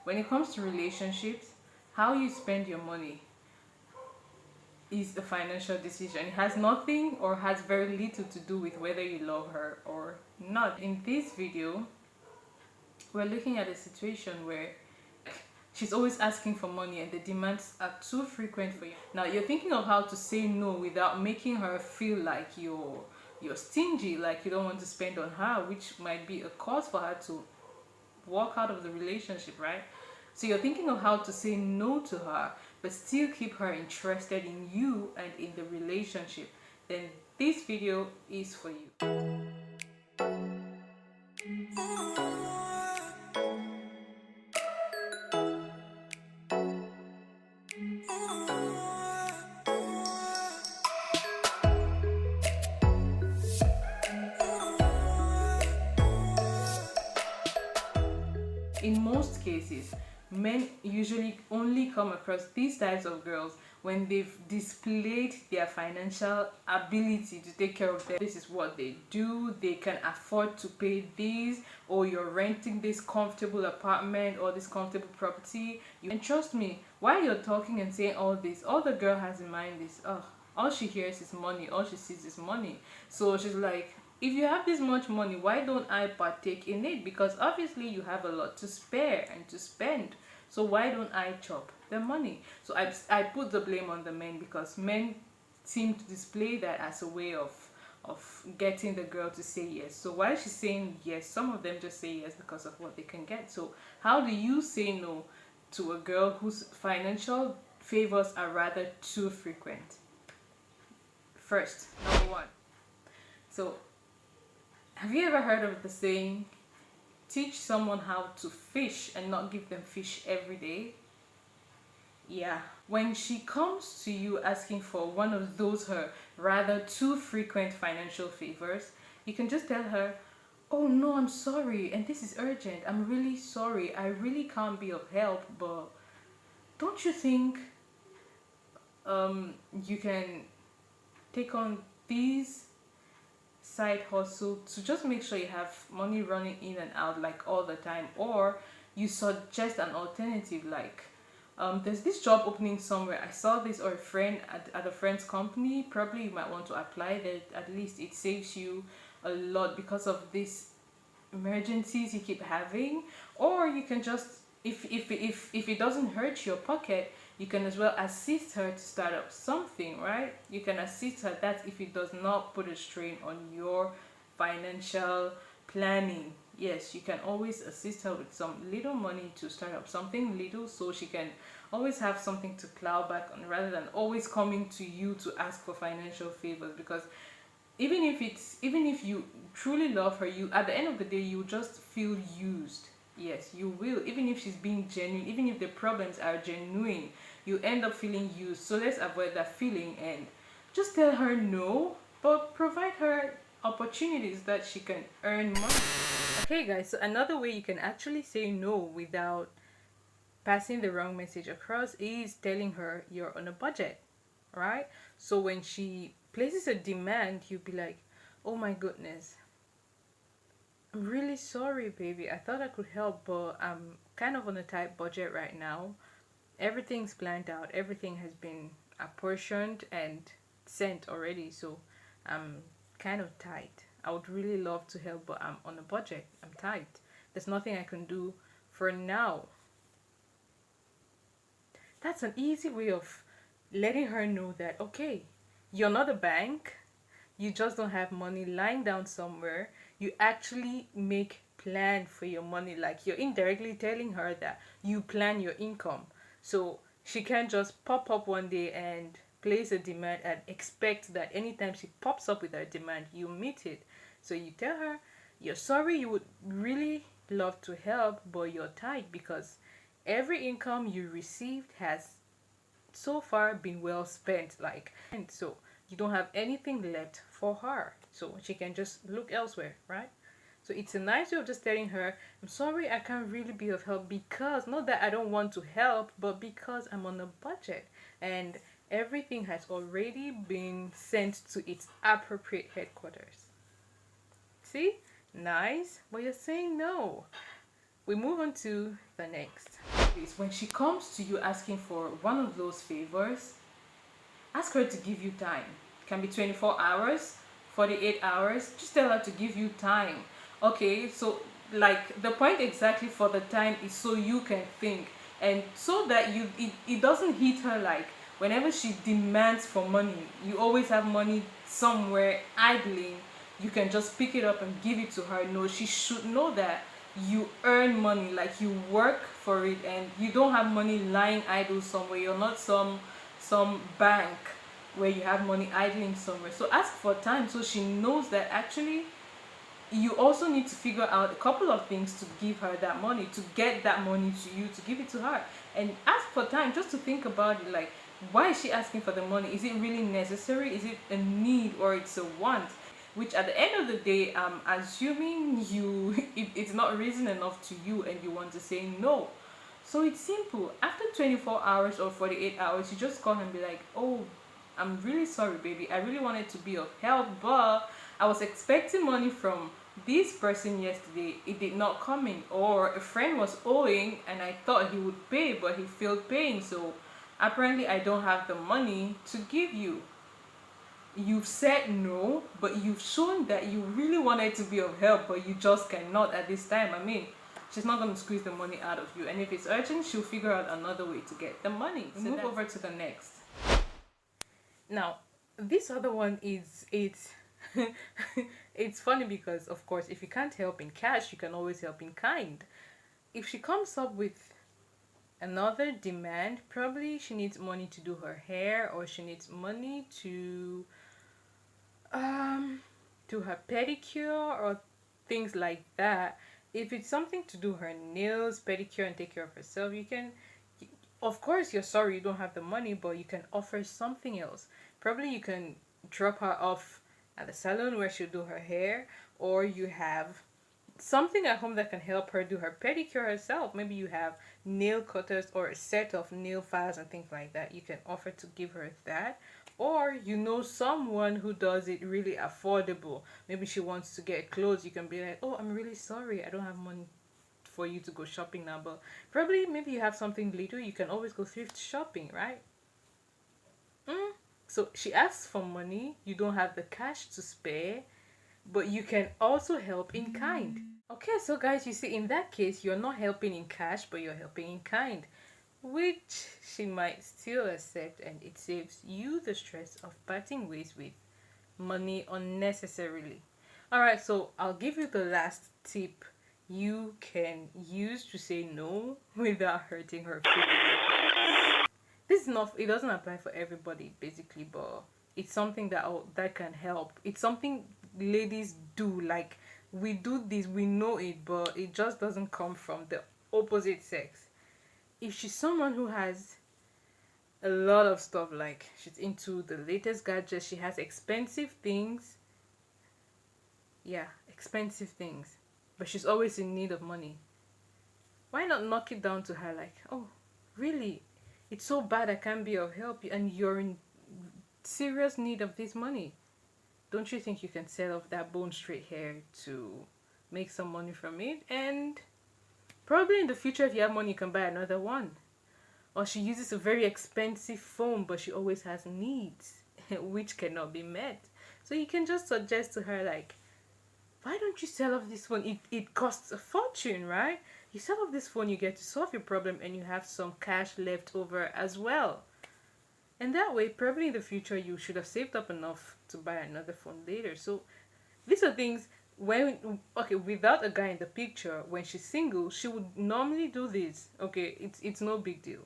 when it comes to relationships, how you spend your money is a financial decision. It has nothing or has very little to do with whether you love her or not. In this video, we're looking at a situation where she's always asking for money and the demands are too frequent for you. Now you're thinking of how to say no without making her feel like you're stingy, like you don't want to spend on her, which might be a cause for her to walk out of the relationship, right? So you're thinking of how to say no to her but still keep her interested in you and in the relationship. Then this video is for you. In most cases, men usually only come across these types of girls when they've displayed their financial ability to take care of them. This is what they do, they can afford to pay these, or you're renting this comfortable apartment or this comfortable property. And trust me, while you're talking and saying all this, all the girl has in mind is, oh, all she hears is money, all she sees is money. So she's like, if you have this much money, why don't I partake in it? Because obviously you have a lot to spare and to spend. So why don't I chop the money? So I put the blame on the men, because men seem to display that as a way of getting the girl to say yes. So while she's saying yes, some of them just say yes because of what they can get. So how do you say no to a girl whose financial favors are rather too frequent? First, number one. So have you ever heard of the saying, teach someone how to fish and not give them fish every day? Yeah, when she comes to you asking for one of those her rather too frequent financial favors, you can just tell her, oh no, I'm sorry, and this is urgent, I'm really sorry, I really can't be of help, but don't you think you can take on these side hustle to just make sure you have money running in and out like all the time? Or you suggest an alternative, like there's this job opening somewhere, I saw this, or a friend at a friend's company, probably you might want to apply that. At least it saves you a lot because of these emergencies you keep having. Or you can just, if it doesn't hurt your pocket, you can as well assist her to start up something, right? You can assist her. That's if it does not put a strain on your financial planning. Yes, you can always assist her with some little money to start up something little, so she can always have something to plow back on rather than always coming to you to ask for financial favors. Because even if you truly love her, you, at the end of the day, you just feel used. Yes, you will. Even if she's being genuine, even if the problems are genuine, you end up feeling used. So let's avoid that feeling and just tell her no, but provide her opportunities that she can earn money. Okay guys, so another way you can actually say no without passing the wrong message across is telling her you're on a budget, right? So when she places a demand, you'll be like, oh my goodness, I'm really sorry, baby. I thought I could help, but I'm kind of on a tight budget right now. Everything's planned out. Everything has been apportioned and sent already, so I'm kind of tight. I would really love to help, but I'm on a budget. I'm tight. There's nothing I can do for now. That's an easy way of letting her know that, okay, you're not a bank. You just don't have money lying down somewhere. You actually make plan for your money. Like, you're indirectly telling her that you plan your income. So she can't just pop up one day and place a demand and expect that anytime she pops up with her demand, you meet it. So you tell her you're sorry, you would really love to help, but you're tight because every income you received has so far been well spent, like, and so you don't have anything left for her, so she can just look elsewhere, right? So it's a nice way of just telling her, I'm sorry, I can't really be of help, because not that I don't want to help, but because I'm on a budget and everything has already been sent to its appropriate headquarters. See? Nice. But you're saying no. We move on to the next. is when she comes to you asking for one of those favors, ask her to give you time. It can be 24 hours, 48 hours. Just tell her to give you time. Okay, so like the point exactly for the time is so you can think, and so that it doesn't hit her like whenever she demands for money, you always have money somewhere idling. You can just pick it up and give it to her. No, she should know that you earn money, like you work for it, and you don't have money lying idle somewhere. You're not some bank where you have money idling somewhere. So ask for time so she knows that actually you also need to figure out a couple of things to give her that money, to get that money to you, to give it to her. And ask for time just to think about it, like, why is she asking for the money? Is it really necessary? Is it a need or it's a want? Which at the end of the day, assuming you it's not reason enough to you and you want to say no. So it's simple. After 24 hours or 48 hours, you just call and be like, oh, I'm really sorry, baby. I really wanted to be of help, but I was expecting money from this person yesterday. It did not come in. Or a friend was owing and I thought he would pay, but he failed paying. So apparently I don't have the money to give you. You've said no, but you've shown that you really wanted to be of help, but you just cannot at this time. I mean, she's not going to squeeze the money out of you. And if it's urgent, she'll figure out another way to get the money. So move over to the next. Now, this other one is, it's it's funny because, of course, if you can't help in cash, you can always help in kind. If she comes up with another demand, probably she needs money to do her hair, or she needs money to do her pedicure or things like that. If it's something to do her nails, pedicure, and take care of herself, you can, of course, you're sorry you don't have the money, but you can offer something else. Probably you can drop her off at the salon where she'll do her hair, or you have something at home that can help her do her pedicure herself. Maybe you have nail cutters or a set of nail files and things like that. You can offer to give her that. Or you know someone who does it really affordable. Maybe she wants to get clothes. You can be like, oh, I'm really sorry, I don't have money for you to go shopping now, but probably maybe you have something little. You can always go thrift shopping, right? So she asks for money, you don't have the cash to spare, but you can also help in kind. Okay, so guys, you see, in that case, you're not helping in cash, but you're helping in kind, which she might still accept, and it saves you the stress of parting ways with money unnecessarily. All right, so I'll give you the last tip you can use to say no without hurting her feelings. This is not, it doesn't apply for everybody basically, but it's something that can help. It's something ladies do, like we do this, we know it, but it just doesn't come from the opposite sex. If she's someone who has a lot of stuff, like she's into the latest gadgets, she has expensive things, yeah, expensive things, but she's always in need of money, why not knock it down to her like, oh, really, it's so bad I can't be of help, and you're in serious need of this money. Don't you think you can sell off that bone straight hair to make some money from it? And probably in the future, if you have money, you can buy another one. Or she uses a very expensive phone, but she always has needs which cannot be met. So you can just suggest to her like, why don't you sell off this phone? It costs a fortune, right? You sell off this phone, you get to solve your problem, and you have some cash left over as well. And that way, probably in the future, you should have saved up enough to buy another phone later. So these are things when, okay, without a guy in the picture, when she's single, she would normally do this. Okay, it's no big deal.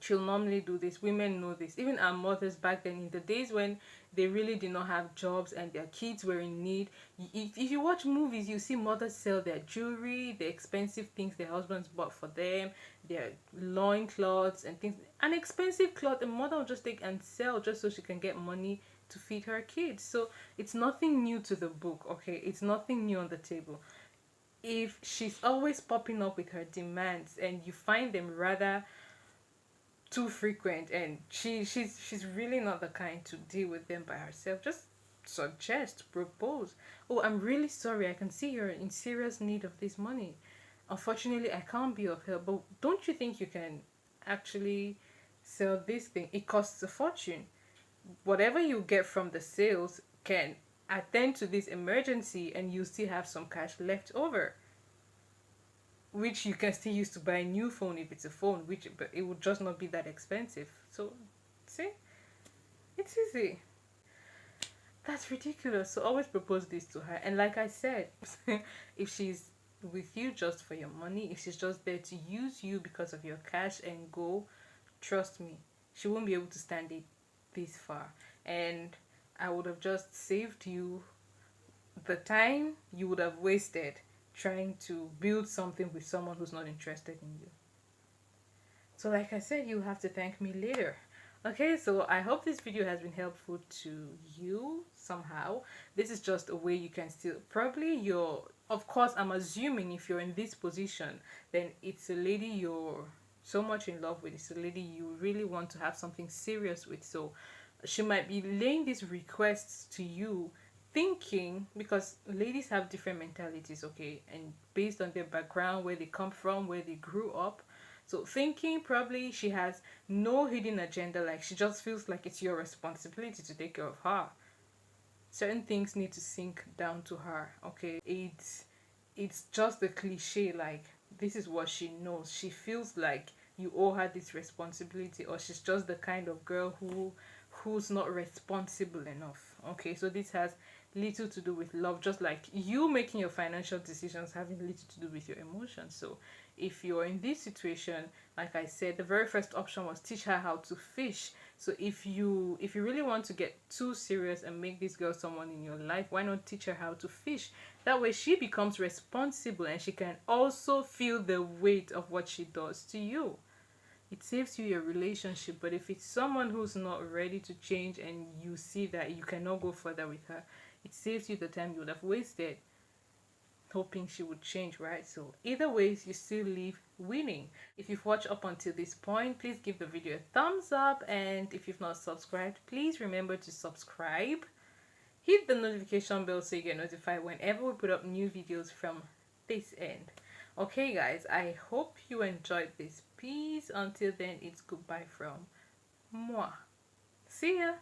She'll normally do this. Women know this. Even our mothers back then, in the days when they really did not have jobs and their kids were in need, if you watch movies, you see mothers sell their jewelry, the expensive things their husbands bought for them, their loincloths and things. An expensive cloth a mother will just take and sell just so she can get money to feed her kids. So it's nothing new to the book, okay? It's nothing new on the table. If she's always popping up with her demands and you find them rather too frequent, and she's really not the kind to deal with them by herself, just suggest, propose, oh, I'm really sorry, I can see you're in serious need of this money, Unfortunately, I can't be of help, but don't you think you can actually sell this thing? It costs a fortune. Whatever you get from the sales can attend to this emergency, and you still have some cash left over, which you can still use to buy a new phone if it's a phone, which but it would just not be that expensive. So, see, it's easy. That's ridiculous. So always propose this to her. And like I said, if she's with you just for your money, if she's just there to use you because of your cash and go, trust me, she won't be able to stand it this far. And I would have just saved you the time you would have wasted trying to build something with someone who's not interested in you. So like I said, you have to thank me later. Okay, so I hope this video has been helpful to you somehow. This is just a way you can still, probably you're, of course, I'm assuming if you're in this position, then it's a lady you're so much in love with. It's a lady you really want to have something serious with. So she might be laying these requests to you thinking, because ladies have different mentalities, okay, and based on their background, where they come from, where they grew up, so thinking probably she has no hidden agenda, like she just feels like it's your responsibility to take care of her. Certain things need to sink down to her, okay? It's just a cliche, like this is what she knows. She feels like you owe her this responsibility, or she's just the kind of girl who's not responsible enough. Okay, so this has little to do with love, just like you making your financial decisions having little to do with your emotions. So if you're in this situation, like I said, the very first option was teach her how to fish. So if you really want to get too serious and make this girl someone in your life, why not teach her how to fish? That way she becomes responsible and she can also feel the weight of what she does to you. It saves you your relationship. But if it's someone who's not ready to change and you see that you cannot go further with her, it saves you the time you would have wasted hoping she would change, right? So either ways, you still leave winning. If you've watched up until this point, please give the video a thumbs up, and if you've not subscribed, please remember to subscribe. Hit the notification bell so you get notified whenever we put up new videos from this end. Okay guys, I hope you enjoyed this piece. Until then, it's goodbye from moi. See ya.